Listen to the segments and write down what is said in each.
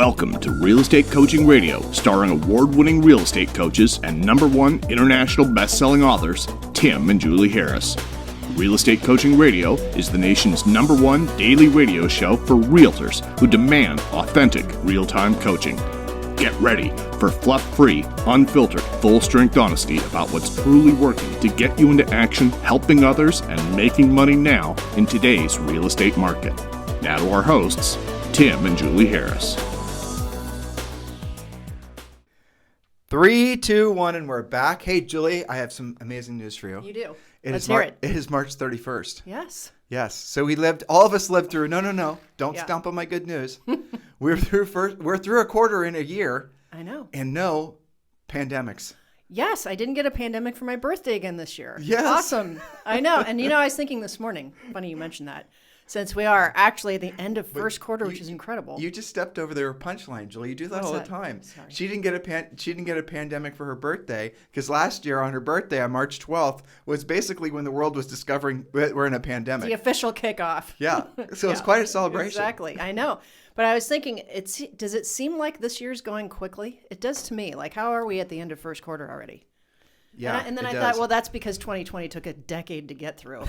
Welcome to Real Estate Coaching Radio, starring award-winning real estate coaches and #1 international best-selling authors, Tim and Julie Harris. Real Estate Coaching Radio is the nation's #1 daily radio show for realtors who demand authentic, real-time coaching. Get ready for fluff-free, unfiltered, full-strength honesty about what's truly working to get you into action, helping others, and making money now in today's real estate market. Now to our hosts, Tim and Julie Harris. 3, 2, 1, and we're back. Hey, Julie, I have some amazing news for you. You do. Let's hear it. It is March 31st. Yes. Yes. So all of us lived through, no. Don't stomp on my good news. We're through a quarter in a year. I know. And no pandemics. Yes, I didn't get a pandemic for my birthday again this year. Yes. Awesome. I know. And I was thinking this morning, funny you mentioned that, since we are actually at the end of first quarter, which is incredible. You just stepped over their punchline, Julie. You do that all the time. Sorry. She didn't get a pandemic for her birthday because last year on her birthday on March 12th was basically when the world was discovering we're in a pandemic. The official kickoff. Yeah. So it's quite a celebration. Exactly. I know. But I was thinking, does it seem like this year's going quickly? It does to me. Like, how are we at the end of first quarter already? Yeah, and then I thought, well, that's because 2020 took a decade to get through,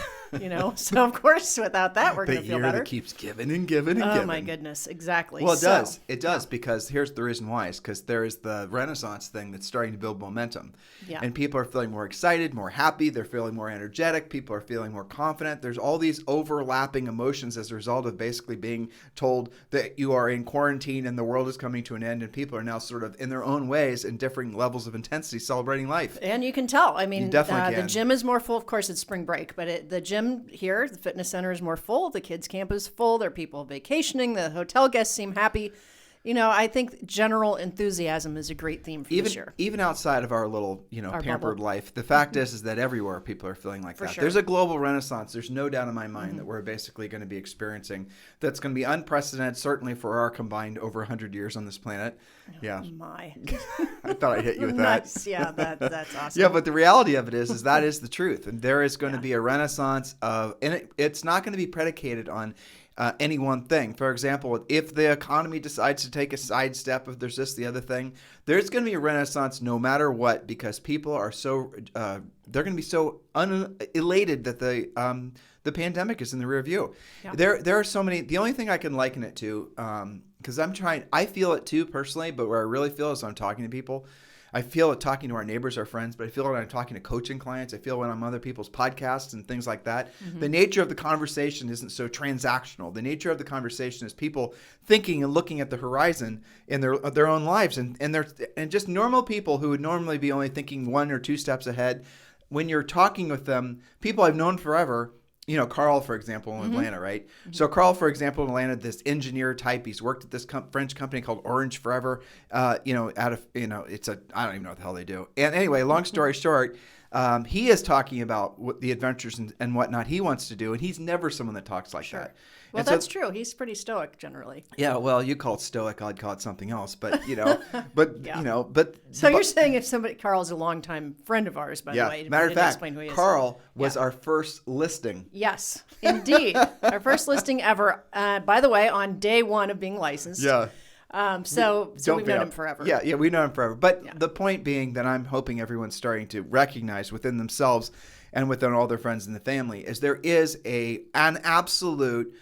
So, of course, without that, we're going to feel better. The year that keeps giving and giving and giving. Oh, my goodness. Exactly. Well, it does. It does because here's the reason why. Is because there is the Renaissance thing that's starting to build momentum. Yeah. And people are feeling more excited, more happy. They're feeling more energetic. People are feeling more confident. There's all these overlapping emotions as a result of basically being told that you are in quarantine and the world is coming to an end. And people are now sort of in their own ways in differing levels of intensity celebrating life. And you can tell. I mean, the gym is more full. Of course, it's spring break, but the gym here, the fitness center is more full. The kids' camp is full. There are people vacationing. The hotel guests seem happy. I think general enthusiasm is a great theme for this year. Even outside of our little, our pampered life, the fact is that everywhere people are feeling like that. Sure. There's a global renaissance. There's no doubt in my mind that we're basically going to be experiencing that's going to be unprecedented, certainly for our combined over 100 years on this planet. Yeah. My. I thought I'd hit you with that. Nice. Yeah, that's awesome. Yeah, but the reality of it is that is the truth. And there is going to be a renaissance and it's not going to be predicated on any one thing. For example, if the economy decides to take a sidestep, if there's this, the other thing, there's going to be a renaissance no matter what, because people are so they're going to be so elated that the pandemic is in the rear view. Yeah. There are so many. The only thing I can liken it to, because I feel it too personally, but where I really feel is when I'm talking to people. I feel it talking to our neighbors, our friends, but I feel it when I'm talking to coaching clients. I feel it when I'm on other people's podcasts and things like that. Mm-hmm. The nature of the conversation isn't so transactional. The nature of the conversation is people thinking and looking at the horizon in their own lives, and just normal people who would normally be only thinking 1 or 2 steps ahead. When you're talking with them, people I've known forever. Carl, for example, in Atlanta, right? Mm-hmm. So Carl, for example, in Atlanta, this engineer type, he's worked at this French company called Orange Forever. I don't even know what the hell they do. And anyway, long story short, he is talking about what the adventures and whatnot he wants to do, and he's never someone that talks like that. Well, that's true. He's pretty stoic generally. Yeah, well, you call it stoic, I'd call it something else. But So you're saying if Carl's a longtime friend of ours, by the way. Matter of fact, Carl was our first listing. Yes, indeed, our first listing ever. By the way, on day 1 of being licensed. Yeah. So we've known him forever. Yeah, we've known him forever. But the point being that I'm hoping everyone's starting to recognize within themselves and within all their friends in the family is there is an absolute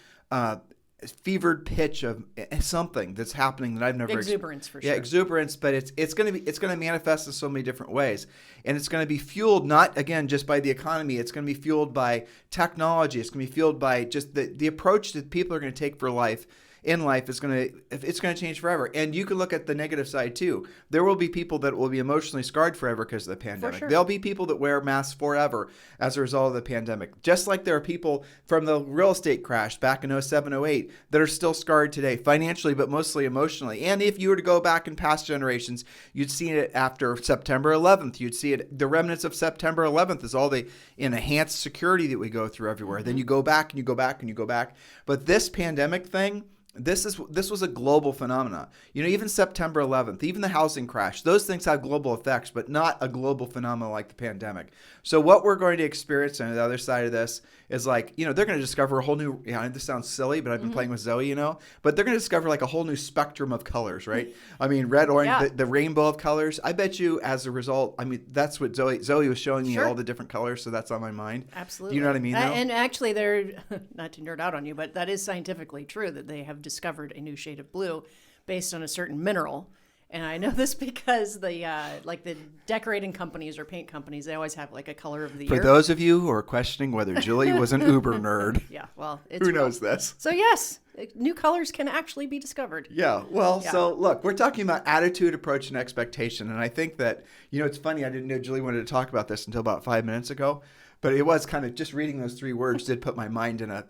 fevered pitch of something that's happening that I've never exuberance for sure. Yeah, exuberance, but it's going to manifest in so many different ways, and it's going to be fueled not again just by the economy. It's going to be fueled by technology. It's going to be fueled by just the approach that people are going to take for life. In life it's going to change forever. And you can look at the negative side too. There will be people that will be emotionally scarred forever because of the pandemic. Sure. There'll be people that wear masks forever as a result of the pandemic. Just like there are people from the real estate crash back in 07, 08 that are still scarred today financially, but mostly emotionally. And if you were to go back in past generations, you'd see it after September 11th. You'd see it. The remnants of September 11th is all the enhanced security that we go through everywhere. Mm-hmm. Then you go back and you go back and you go back. But this pandemic thing, This was a global phenomenon. Even September 11th, even the housing crash, those things have global effects, but not a global phenomenon like the pandemic. So what we're going to experience on the other side of this is they're going to discover a whole new, this sounds silly, but I've been playing with Zoe, but they're going to discover like a whole new spectrum of colors, right? I mean, red, orange, the rainbow of colors. I bet you as a result, that's what Zoe was showing me, all the different colors. So that's on my mind. Absolutely. You know what I mean? And actually they're, not to nerd out on you, but that is scientifically true that they have discovered a new shade of blue based on a certain mineral. And I know this because the decorating companies or paint companies, they always have like a color of the year. For those of you who are questioning whether Julie was an Uber nerd, yeah, well, it's who knows this? So yes, new colors can actually be discovered. Yeah, well, so look, we're talking about attitude, approach, and expectation. And I think that, it's funny, I didn't know Julie wanted to talk about this until about 5 minutes ago. But it was kind of just reading those three words did put my mind in a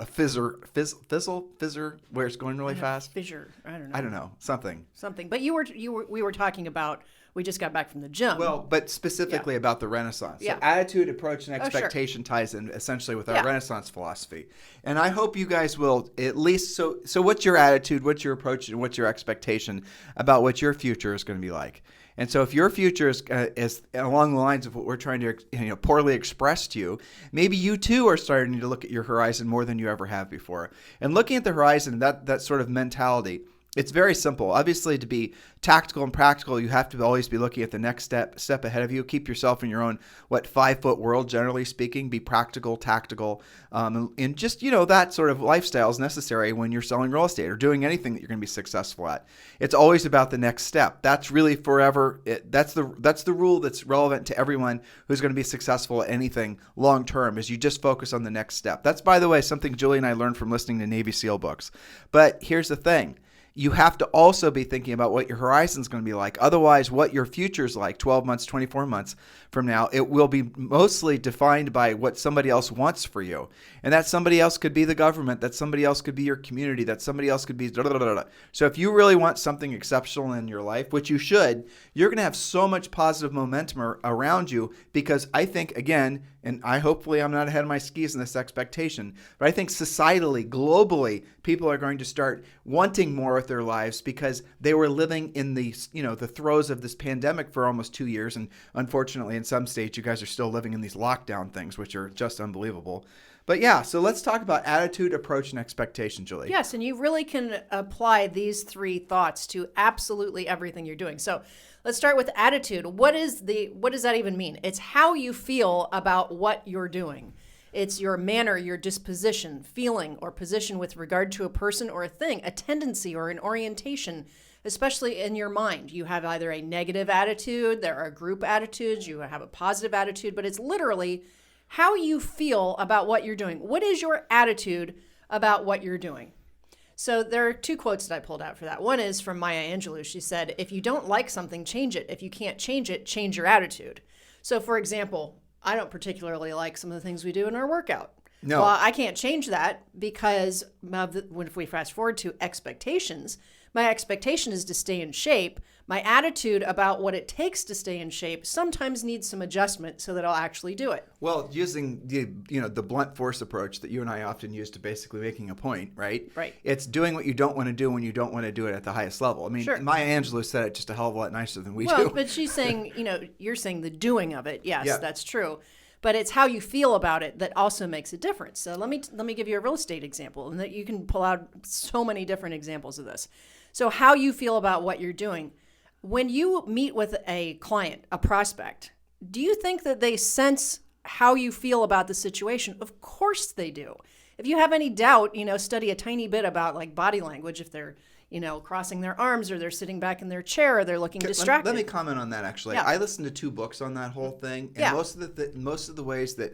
fissure, where it's going really fast. Fissure, I don't know. I don't know, something. But we were talking about, we just got back from the gym. Well, but specifically about the Renaissance. Yeah. So attitude, approach, and expectation ties in essentially with our Renaissance philosophy. And I hope you guys will at least, so what's your attitude, what's your approach, and what's your expectation about what your future is going to be like? And so if your future is along the lines of what we're trying to poorly express to you, maybe you too are starting to look at your horizon more than you ever have before. And looking at the horizon, that sort of mentality, it's very simple. Obviously, to be tactical and practical, you have to always be looking at the next step ahead of you. Keep yourself in your own 5-foot world, generally speaking. Be practical, tactical, and just that sort of lifestyle is necessary when you're selling real estate or doing anything that you're going to be successful at. It's always about the next step. That's really forever. That's the rule that's relevant to everyone who's going to be successful at anything long term. Is you just focus on the next step. That's, by the way, something Julie and I learned from listening to Navy SEAL books. But here's the thing. You have to also be thinking about what your horizon is going to be like. Otherwise, what your future is like 12 months, 24 months from now, it will be mostly defined by what somebody else wants for you. And that somebody else could be the government. That somebody else could be your community. That somebody else could be... So if you really want something exceptional in your life, which you should, you're going to have so much positive momentum around you because I think, again, and hopefully I'm not ahead of my skis in this expectation, but I think societally, globally, people are going to start wanting more with their lives because they were living in the throes of this pandemic for almost 2 years. And unfortunately, in some states, you guys are still living in these lockdown things, which are just unbelievable. But yeah, so let's talk about attitude, approach, and expectation, Julie. Yes, and you really can apply these three thoughts to absolutely everything you're doing. So let's start with attitude. What does that even mean? It's how you feel about what you're doing. It's your manner, your disposition, feeling, or position with regard to a person or a thing, a tendency or an orientation, especially in your mind. You have either a negative attitude, there are group attitudes, you have a positive attitude, but it's literally how you feel about what you're doing. What is your attitude about what you're doing? So there are two quotes that I pulled out for that. One is from Maya Angelou. She said, if you don't like something, change it. If you can't change it, change your attitude. So for example, I don't particularly like some of the things we do in our workout. No. Well, I can't change that because if we fast forward to expectations, my expectation is to stay in shape. My attitude about what it takes to stay in shape sometimes needs some adjustment so that I'll actually do it. Well, using the blunt force approach that you and I often use to basically making a point, right? Right. It's doing what you don't want to do when you don't want to do it at the highest level. I mean, Sure. Maya Angelou said it just a hell of a lot nicer than we do. Well, but she's saying, you're saying the doing of it. Yes, Yeah. that's true. But it's how you feel about it that also makes a difference. So let me give you a real estate example, and that you can pull out so many different examples of this. So how you feel about what you're doing. When you meet with a client, a prospect, do you think that they sense how you feel about the situation? Of course they do. If you have any doubt, study a tiny bit about like body language. If they're, crossing their arms or they're sitting back in their chair or they're looking distracted. Let me comment on that, actually. Yeah. I listened to 2 books on that whole thing. And Yeah. most of the ways that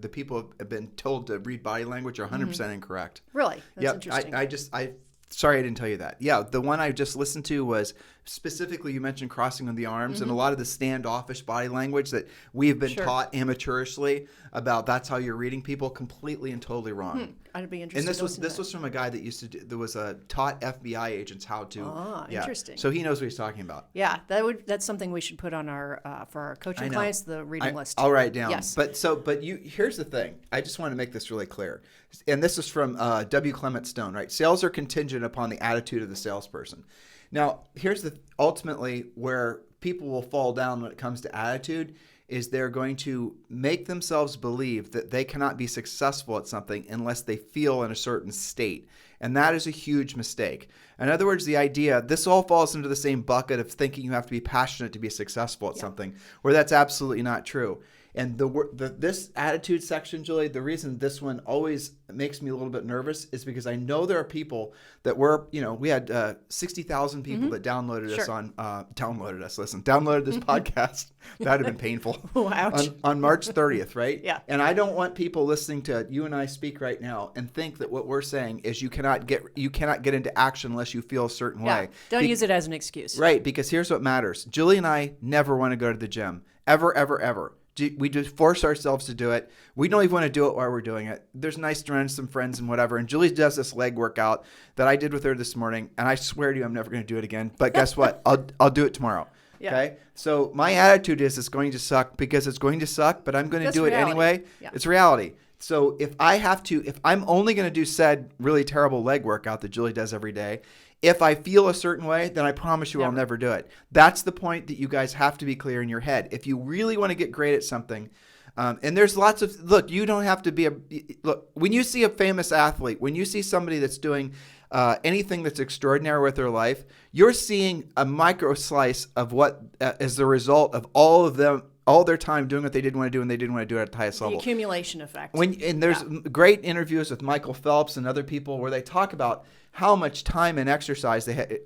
the people have been told to read body language are 100% incorrect. Really? That's Yep. interesting. Sorry I didn't tell you that. Yeah, the one I just listened to was specifically you mentioned crossing of the arms and a lot of the standoffish body language that we've been taught amateurishly about that's how you're reading people, completely and totally wrong. I'd be interested. And this was from a guy that used to do, there was a taught FBI agents how to. Interesting. So he knows what he's talking about. Yeah, that's something we should put on our for our coaching clients, the reading list. I'll write it down. Yes. But here's the thing. I just want to make this really clear. And this is from Clement Stone, right? Sales are contingent upon the attitude of the salesperson. Now, here's ultimately where people will fall down when it comes to attitude is they're going to make themselves believe that they cannot be successful at something unless they feel in a certain state. And that is a huge mistake. In other words, the idea, this all falls into the same bucket of thinking you have to be passionate to be successful at something, where that's absolutely not true. And this attitude section, Julie, the reason this one always makes me a little bit nervous is because I know there are people that we had 60,000 people that downloaded us downloaded this podcast. That would have been painful. Ouch. On March 30th, right? Yeah. And I don't want people listening to you and I speak right now and think that what we're saying is you cannot get into action unless you feel a certain way. Don't use it as an excuse. Right, because here's what matters. Julie and I never want to go to the gym. Ever, ever, ever. We just force ourselves to do it. We don't even want to do it while we're doing it. There's nice to run some friends and whatever. And Julie does this leg workout that I did with her this morning. And I swear to you, I'm never going to do it again. But guess what? I'll do it tomorrow. Yeah. Okay. So my attitude is it's going to suck because it's going to suck, but I'm going to do it anyway. Yeah. It's reality. So if I'm only going to do said really terrible leg workout that Julie does every day, if I feel a certain way, then I promise you I'll never do it. That's the point that you guys have to be clear in your head. If you really want to get great at something, and there's lots of, you don't have to be when you see a famous athlete, when you see somebody that's doing anything that's extraordinary with their life, you're seeing a micro slice of what is the result of all their time doing what they didn't want to do and they didn't want to do it at the highest level. The accumulation effect. And there's great interviews with Michael Phelps and other people where they talk about how much time and exercise they had.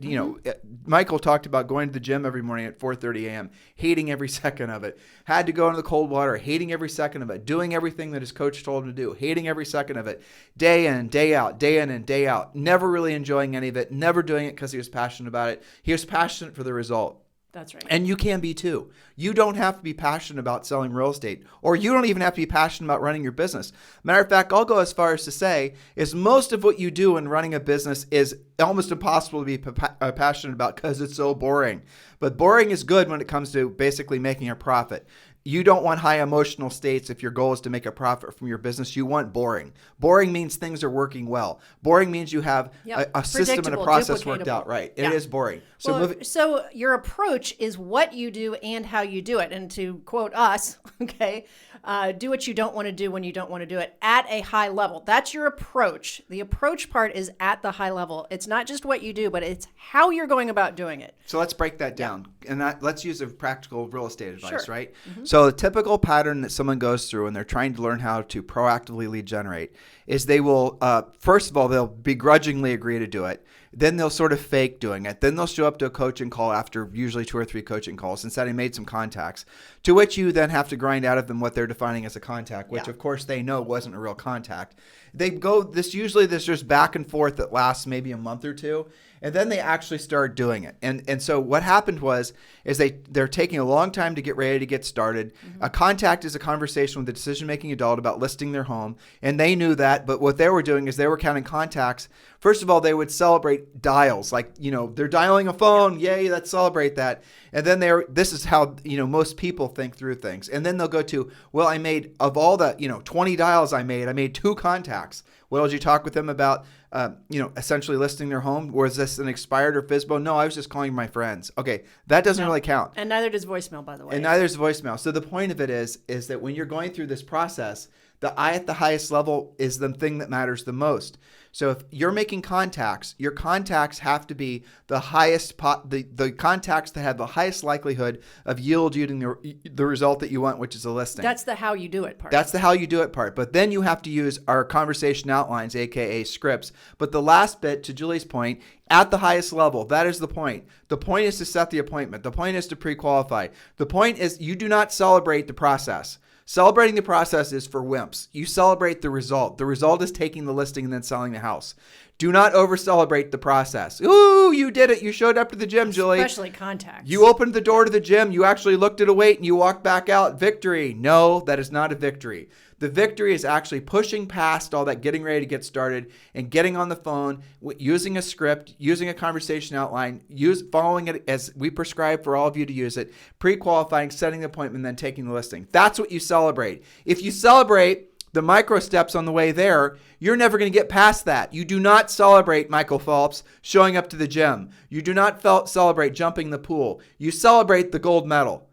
Michael talked about going to the gym every morning at 4:30 a.m., hating every second of it. Had to go into the cold water, hating every second of it. Doing everything that his coach told him to do, hating every second of it. Day in, day out, day in and day out. Never really enjoying any of it. Never doing it because he was passionate about it. He was passionate for the result. That's right. And you can be too. You don't have to be passionate about selling real estate, or you don't even have to be passionate about running your business. Matter of fact, I'll go as far as to say is most of what you do in running a business is almost impossible to be passionate about because it's so boring. But boring is good when it comes to basically making a profit. You don't want high emotional states if your goal is to make a profit from your business. You want boring. Boring means things are working well. Boring means you have a system and a process worked out. Right. It is boring. So your approach is what you do and how you do it. And to quote us, okay, do what you don't want to do when you don't want to do it at a high level. That's your approach. The approach part is at the high level. It's not just what you do, but it's how you're going about doing it. So let's break that down. And let's use a practical real estate advice, Sure. right? Mm-hmm. So the typical pattern that someone goes through when they're trying to learn how to proactively lead generate is they will, first of all, they'll begrudgingly agree to do it. Then they'll sort of fake doing it. Then they'll show up to a coaching call after usually 2 or 3 coaching calls and said, I made some contacts, to which you then have to grind out of them what they're defining as a contact, which of course they know wasn't a real contact. They go, there's just back and forth that lasts maybe a month or two. And then they actually start doing it. And so what happened is they're taking a long time to get ready to get started. Mm-hmm. A contact is a conversation with a decision-making adult about listing their home. And they knew that, but what they were doing is they were counting contacts. First of all, they would celebrate dials. Like, they're dialing a phone. Yay, let's celebrate that. And then this is how, most people think through things. And then they'll go to, well, I made, of all the, 20 dials I made 2 contacts. Well, did you talk with them about, essentially listing their home? Was this an expired or FSBO? No, I was just calling my friends. Okay, that doesn't really count. And neither does voicemail, by the way. And neither does voicemail. So the point of it is that when you're going through this process, the I at the highest level is the thing that matters the most. So if you're making contacts, your contacts have to be the highest the contacts that have the highest likelihood of yielding the result that you want, which is a listing. That's the how you do it part. That's the how you do it part. But then you have to use our conversation outlines, aka scripts. But the last bit, to Julie's point, at the highest level, that is the point. The point is to set the appointment. The point is to pre-qualify. The point is you do not celebrate the process. Celebrating the process is for wimps. You celebrate the result. The result is taking the listing and then selling the house. Do not over-celebrate the process. Ooh, you did it. You showed up to the gym, Julie. Especially contacts. You opened the door to the gym. You actually looked at a weight and you walked back out. Victory. No, that is not a victory. The victory is actually pushing past all that getting ready to get started and getting on the phone, using a script, using a conversation outline, following it as we prescribe for all of you to use it, pre-qualifying, setting the appointment, then taking the listing. That's what you celebrate. If you celebrate the micro steps on the way there, you're never going to get past that. You do not celebrate, Michael Phelps, showing up to the gym. You do not celebrate jumping the pool. You celebrate the gold medal.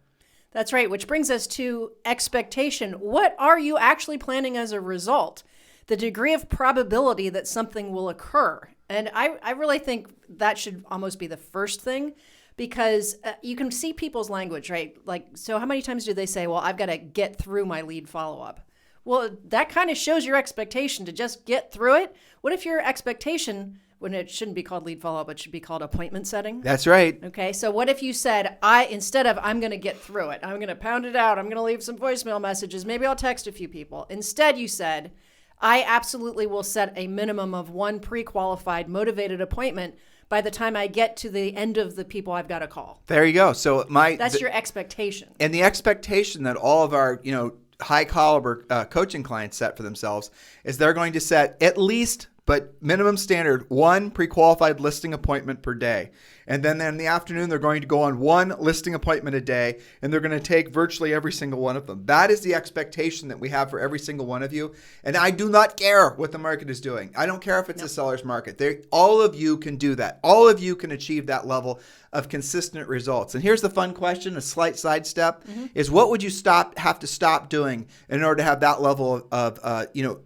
That's right, which brings us to expectation. What are you actually planning as a result? The degree of probability that something will occur. And I really think that should almost be the first thing, because you can see people's language, right? Like, so how many times do they say, well, I've got to get through my lead follow-up? Well, that kind of shows your expectation to just get through it. What if your expectation, when it shouldn't be called lead follow-up, it should be called appointment setting? That's right. Okay, so what if you said, instead of I'm going to get through it, I'm going to pound it out, I'm going to leave some voicemail messages, maybe I'll text a few people. Instead, you said, I absolutely will set a minimum of one pre-qualified, motivated appointment by the time I get to the end of the people I've got to call. There you go. So that's your expectation. And the expectation that all of our, high caliber coaching clients set for themselves is they're going to set at least, but minimum standard, one pre-qualified listing appointment per day. And then in the afternoon, they're going to go on one listing appointment a day, and they're going to take virtually every single one of them. That is the expectation that we have for every single one of you. And I do not care what the market is doing. I don't care if it's a seller's market. All of you can do that. All of you can achieve that level of consistent results. And here's the fun question, a slight sidestep, is what would you have to stop doing in order to have that level of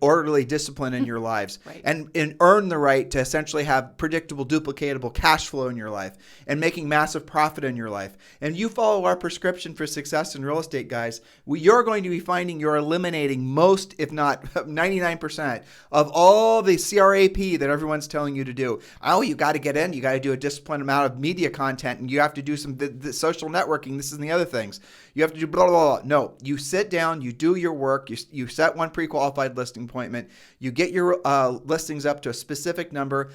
orderly discipline in your lives, right, and earn the right to essentially have predictable, duplicatable cash flow in your life and making massive profit in your life. And you follow our prescription for success in real estate, guys, you're going to be finding you're eliminating most, if not 99% of all the CRAP that everyone's telling you to do. Oh, you got to get in, you got to do a disciplined amount of media content, and you have to do some the social networking, this and the other things. You have to do blah, blah, blah. No, you sit down, you do your work, you set one pre-qualified listing appointment, you get your listings up to a specific number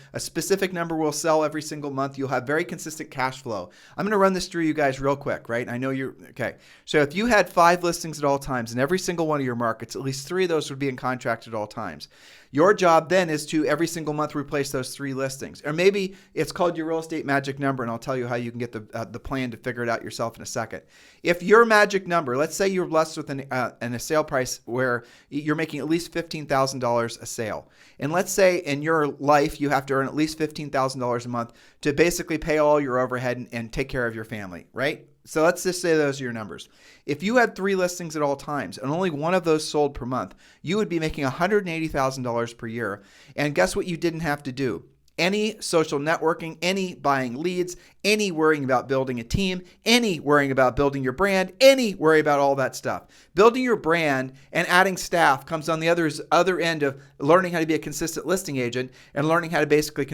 will sell every single month. You'll have very consistent cash flow. I'm going to run this through you guys real quick, right? I know you're, okay. So if you had 5 listings at all times in every single one of your markets, at least 3 of those would be in contract at all times. Your job then is to every single month replace those 3 listings. Or maybe it's called your real estate magic number, and I'll tell you how you can get the plan to figure it out yourself in a second. If your magic number, let's say you're blessed with a sale price where you're making at least $15,000 a sale. And let's say in your life you have to earn at least $15,000 a month to basically pay all your overhead and take care of your family, right? So let's just say those are your numbers. If you had 3 listings at all times and only one of those sold per month, you would be making $180,000 per year. And guess what you didn't have to do? Any social networking, any buying leads, any worrying about building a team, any worrying about building your brand, any worry about all that stuff. Building your brand and adding staff comes on the other end of learning how to be a consistent listing agent and learning how to basically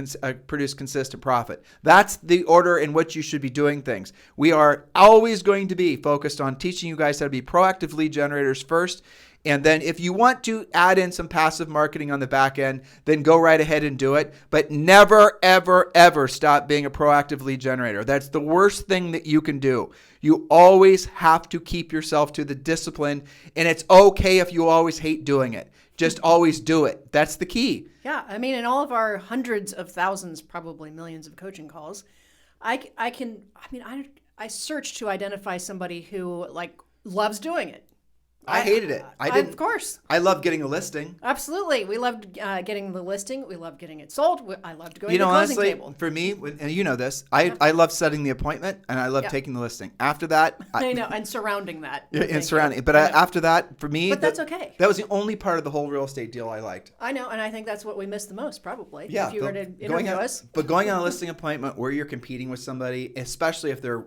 produce consistent profit. That's the order in which you should be doing things. We are always going to be focused on teaching you guys how to be proactive lead generators first. And then if you want to add in some passive marketing on the back end, then go right ahead and do it. But never, ever, ever stop being a proactive lead generator. That's the worst thing that you can do. You always have to keep yourself to the discipline. And it's okay if you always hate doing it. Just always do it. That's the key. Yeah. I mean, in all of our hundreds of thousands, probably millions of coaching calls, I search to identify somebody who loves doing it. I hated it. I didn't. Of course. I loved getting a listing. Absolutely. We loved getting the listing. We loved getting it sold. I loved going to the closing honestly, table. For me, and you know this, I love setting the appointment and I love taking the listing. After that, I know, and surrounding that. And surrounding. But after that, for me, that's okay. That was the only part of the whole real estate deal I liked. I know, and I think that's what we missed the most, probably. Yeah. If you were to interview us. But going on a listing appointment where you're competing with somebody, especially if they're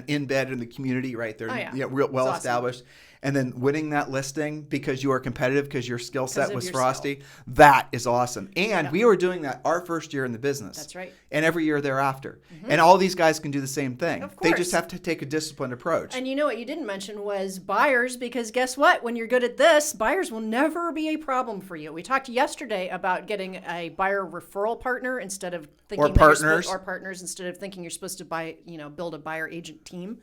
in bed in the community, right? They're well established. And then winning that listing because you are competitive because your skill set of was your frosty, that is awesome. And we were doing that our first year in the business. That's right. And every year thereafter. And all these guys can do the same thing. Of They course. just have to take a disciplined approach. And you know what you didn't mention was buyers, because guess what? When you're good at this, buyers will never be a problem for you. We talked yesterday about getting a buyer referral partner instead of thinking partners instead of thinking you're supposed to build a buyer agent team.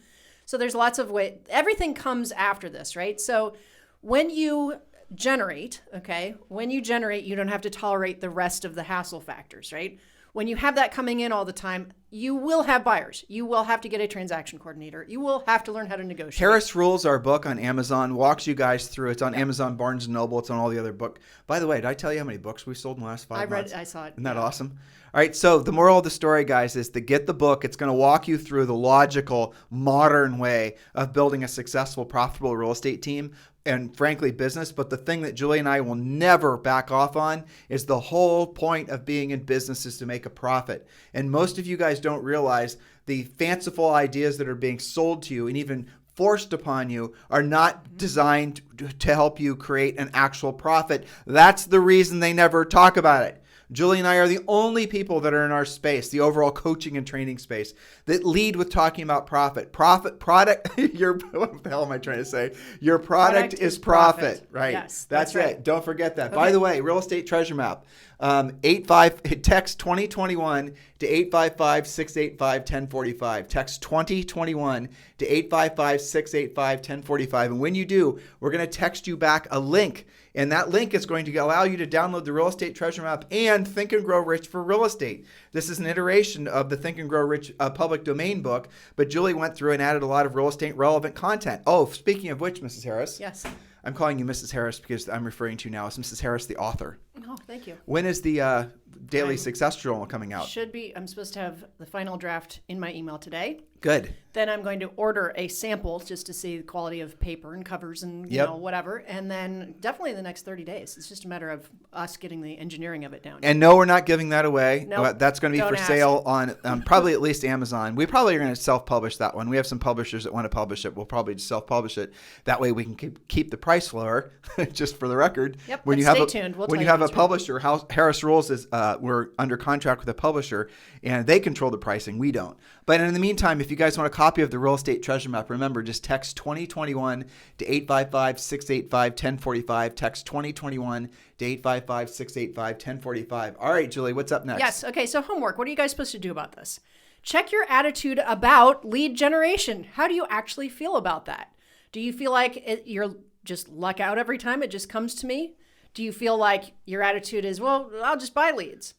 So there's lots of ways. Everything comes after this, right? So when you generate, you don't have to tolerate the rest of the hassle factors, right? When you have that coming in all the time, you will have buyers. You will have to get a transaction coordinator. You will have to learn how to negotiate. Harris Rules, our book on Amazon, walks you guys through. It's on Amazon, Barnes & Noble. It's on all the other books. By the way, did I tell you how many books we sold in the last 5 months? I saw it. Isn't that awesome? All right, so the moral of the story, guys, is to get the book. It's going to walk you through the logical, modern way of building a successful, profitable real estate team and, frankly, business. But the thing that Julie and I will never back off on is the whole point of being in business is to make a profit. And most of you guys don't realize the fanciful ideas that are being sold to you and even forced upon you are not designed to help you create an actual profit. That's the reason they never talk about it. Julie and I are the only people that are in our space, the overall coaching and training space, that lead with talking about profit. Product, what the hell am I trying to say? Your product is profit, right? Yes, that's right. it. Don't forget that. Okay. By the way, Real Estate Treasure Map, text 2021 to 855-685-1045. Text 2021 to 855-685-1045. And when you do, we're going to text you back a link. And that link is going to allow you to download the Real Estate Treasure Map and Think and Grow Rich for Real Estate. This is an iteration of the Think and Grow Rich public domain book, but Julie went through and added a lot of real estate relevant content. Oh, speaking of which, Mrs. Harris. Yes. I'm calling you Mrs. Harris because I'm referring to you now as Mrs. Harris, the author. Oh, thank you. When is the Daily Success Journal coming out? I'm supposed to have the final draft in my email today. Good. Then I'm going to order a sample just to see the quality of paper and covers and whatever. And then definitely in the next 30 days. It's just a matter of us getting the engineering of it down. And no, we're not giving that away. Nope. That's going to be for sale on probably at least Amazon. We probably are going to self-publish that one. We have some publishers that want to publish it. We'll probably just self-publish it. That way we can keep the price lower, just for the record. Yep. When you stay tuned. When you have a publisher, Harris Rules is we're under contract with a publisher, and they control the pricing. We don't. But in the meantime, if you guys want a copy of the Real Estate Treasure Map, remember, just text 2021 to 855-685-1045. Text 2021 to 855-685-1045. All right, Julie, what's up next? Yes. Okay, so homework. What are you guys supposed to do about this? Check your attitude about lead generation. How do you actually feel about that? Do you feel like you're just luck out every time it just comes to me? Do you feel like your attitude is, well, I'll just buy leads?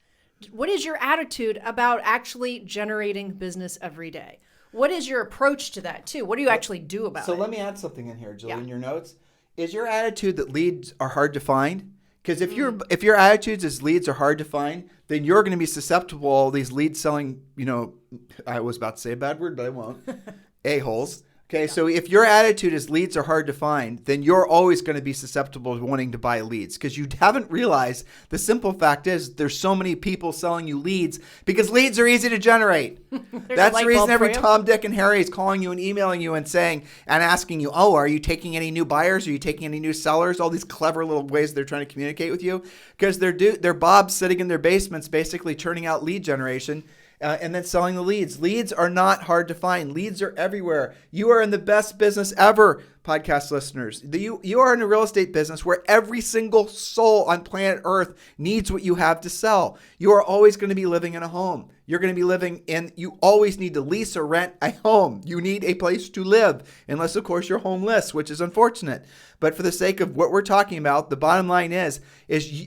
What is your attitude about actually generating business every day? What is your approach to that, too? What do you actually do about it? So let me add something in here, Julie, in your notes. Is your attitude that leads are hard to find? Because if your attitudes is leads are hard to find, then you're going to be susceptible to all these lead selling, I was about to say a bad word, but I won't, a-holes. Okay, so if your attitude is leads are hard to find, then you're always going to be susceptible to wanting to buy leads because you haven't realized the simple fact is there's so many people selling you leads because leads are easy to generate. That's the reason every Tom, Dick, and Harry is calling you and emailing you and saying and asking you, oh, are you taking any new buyers? Are you taking any new sellers? All these clever little ways they're trying to communicate with you because they're Bobs sitting in their basements basically churning out lead generation. And then selling the leads. Leads are not hard to find. Leads are everywhere. You are in the best business ever, podcast listeners. You are in a real estate business where every single soul on planet Earth needs what you have to sell. You are always going to be living in a home. You're going to be you always need to lease or rent a home. You need a place to live, unless, of course, you're homeless, which is unfortunate. But for the sake of what we're talking about, the bottom line is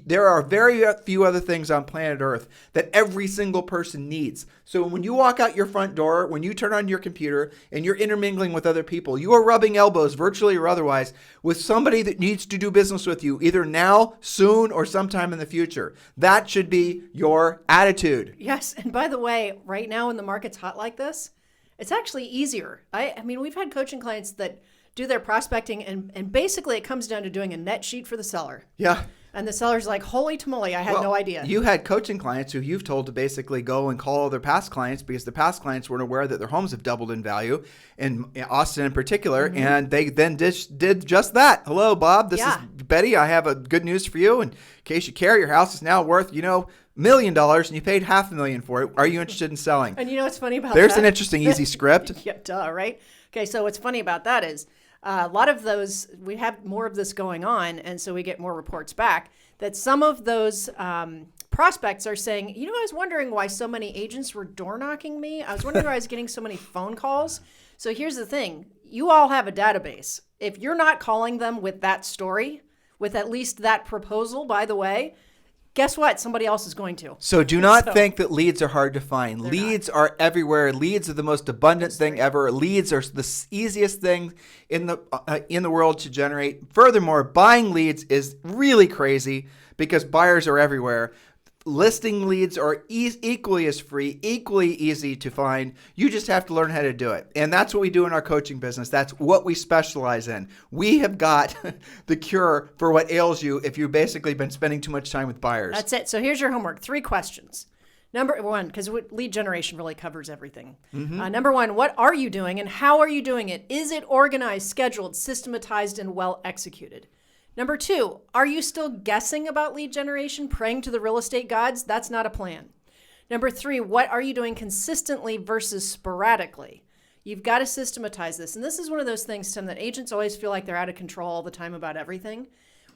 there are very few other things on planet Earth that every single person needs. So when you walk out your front door, when you turn on your computer and you're intermingling with other people, you are rubbing elbows, virtually or otherwise, with somebody that needs to do business with you, either now, soon, or sometime in the future. That should be your attitude. Yes, and by the way, right now when the market's hot like this, it's actually easier. I mean, we've had coaching clients that do their prospecting and basically it comes down to doing a net sheet for the seller. Yeah. And the seller's like, holy tamale, I had no idea. You had coaching clients who you've told to basically go and call their past clients because the past clients weren't aware that their homes have doubled in value, in Austin in particular, and they then did just that. Hello, Bob. This is Betty. I have a good news for you. In case you care, your house is now worth, $1 million, and you paid $500,000 for it. Are you interested in selling? And you know what's funny about There's that? an interesting, easy script. Yeah, duh, right? Okay, so what's funny about that is a lot of those, we have more of this going on, and so we get more reports back that some of those prospects are saying, I was wondering why so many agents were door knocking me. I was wondering why I was getting so many phone calls. So here's the thing. You all have a database. If you're not calling them with that story, with at least that proposal, by the way, guess what? Somebody else is going to. So do not think that leads are hard to find. Leads are everywhere. Leads are the most abundant thing ever. Leads are the easiest thing in the world to generate. Furthermore, buying leads is really crazy because buyers are everywhere. Listing leads are equally as free, equally easy to find. You just have to learn how to do it. And that's what we do in our coaching business. That's what we specialize in. We have got the cure for what ails you if you've basically been spending too much time with buyers. That's it. So here's your homework. 3 questions. Number 1, because lead generation really covers everything. Number 1, what are you doing and how are you doing it? Is it organized, scheduled, systematized, and well executed? Number 2, are you still guessing about lead generation, praying to the real estate gods? That's not a plan. Number 3, what are you doing consistently versus sporadically? You've got to systematize this. And this is one of those things, Tim, that agents always feel like they're out of control all the time about everything.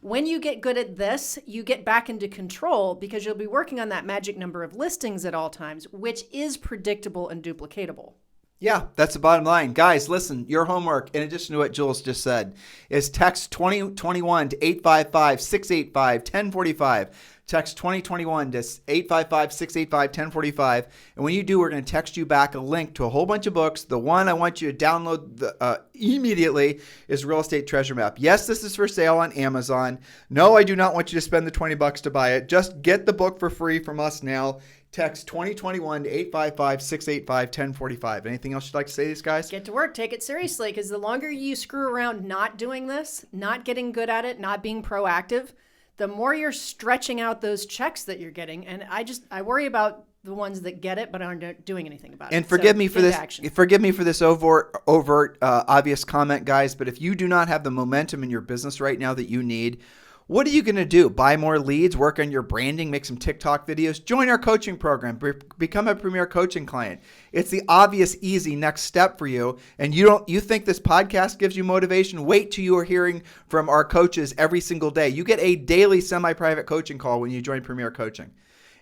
When you get good at this, you get back into control because you'll be working on that magic number of listings at all times, which is predictable and duplicatable. Yeah, that's the bottom line. Guys, listen, your homework, in addition to what Jules just said, is text 2021 to 855-685-1045. Text 2021 to 855-685-1045. And when you do, we're going to text you back a link to a whole bunch of books. The one I want you to download immediately is Real Estate Treasure Map. Yes, this is for sale on Amazon. No, I do not want you to spend the $20 to buy it. Just get the book for free from us now. Text 2021 to 855-685-1045. Anything else you'd like to say to these guys? Get to work. Take it seriously, because the longer you screw around not doing this, not getting good at it, not being proactive, the more you're stretching out those checks that you're getting. And I worry about the ones that get it but aren't doing anything about it. And forgive me for this. Forgive me for this overt, obvious comment, guys. But if you do not have the momentum in your business right now that you need, what are you going to do? Buy more leads, work on your branding, make some TikTok videos, join our coaching program, become a premier coaching client. It's the obvious, easy next step for you. And you think this podcast gives you motivation? Wait till you are hearing from our coaches every single day. You get a daily semi-private coaching call when you join Premier Coaching.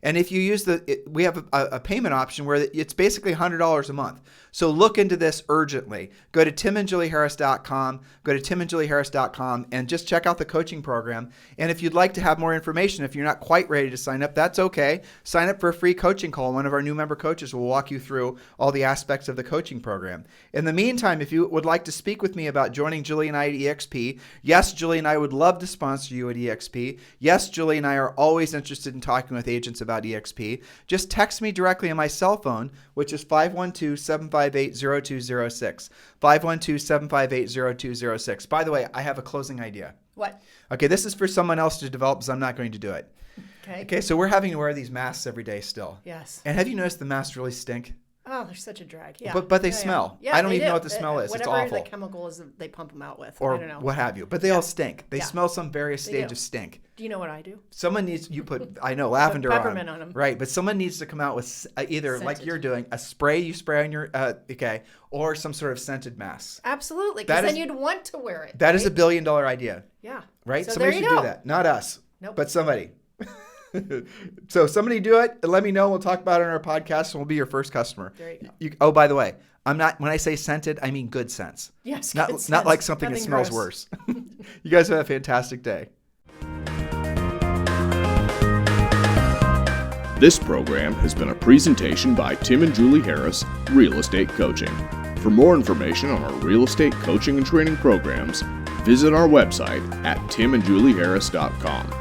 And if you use we have a payment option where it's basically $100 a month. So look into this urgently. Go to timandjulieharris.com. Go to timandjulieharris.com and just check out the coaching program. And if you'd like to have more information, if you're not quite ready to sign up, that's okay. Sign up for a free coaching call. One of our new member coaches will walk you through all the aspects of the coaching program. In the meantime, if you would like to speak with me about joining Julie and I at EXP, yes, Julie and I would love to sponsor you at EXP. Yes, Julie and I are always interested in talking with agents about EXP. Just text me directly on my cell phone, which is 512-758-0206. 512-758-0206. By the way, I have a closing idea. What? Okay, this is for someone else to develop because I'm not going to do it. Okay, so we're having to wear these masks every day still. Yes. And have you noticed the masks really stink? Oh, they're such a drag. Yeah. But they smell. Yeah, I don't even know what the smell is. It's awful. Whatever the chemical is that they pump them out with. Or I don't know. what have you. But they all stink. They smell some various stage do. of stink. Do you know what I do? Someone needs, you put, I know, lavender peppermint on them. Right, but someone needs to come out with either, Scented. like you're doing, a spray you spray on your, or some sort of scented mask. Absolutely, because then you'd want to wear it. That is $1 billion idea. Yeah. Right? So Somebody there you should go. do that. Not us. Nope. But somebody. So somebody do it and let me know. We'll talk about it on our podcast and we'll be your first customer. There you go. Oh, by the way, when I say scented, I mean good scents. Yes, not, good not like scents. something that Nothing smells gross. worse. You guys have a fantastic day. This program has been a presentation by Tim and Julie Harris, Real Estate Coaching. For more information on our real estate coaching and training programs, visit our website at timandjulieharris.com.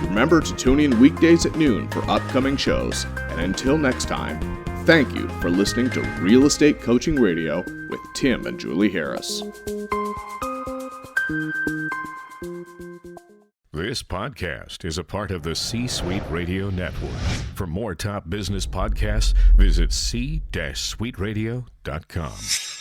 Remember to tune in weekdays at noon for upcoming shows, and until next time, thank you for listening to Real Estate Coaching Radio with Tim and Julie Harris. This podcast is a part of the C-Suite Radio Network. For more top business podcasts, visit c-suiteradio.com.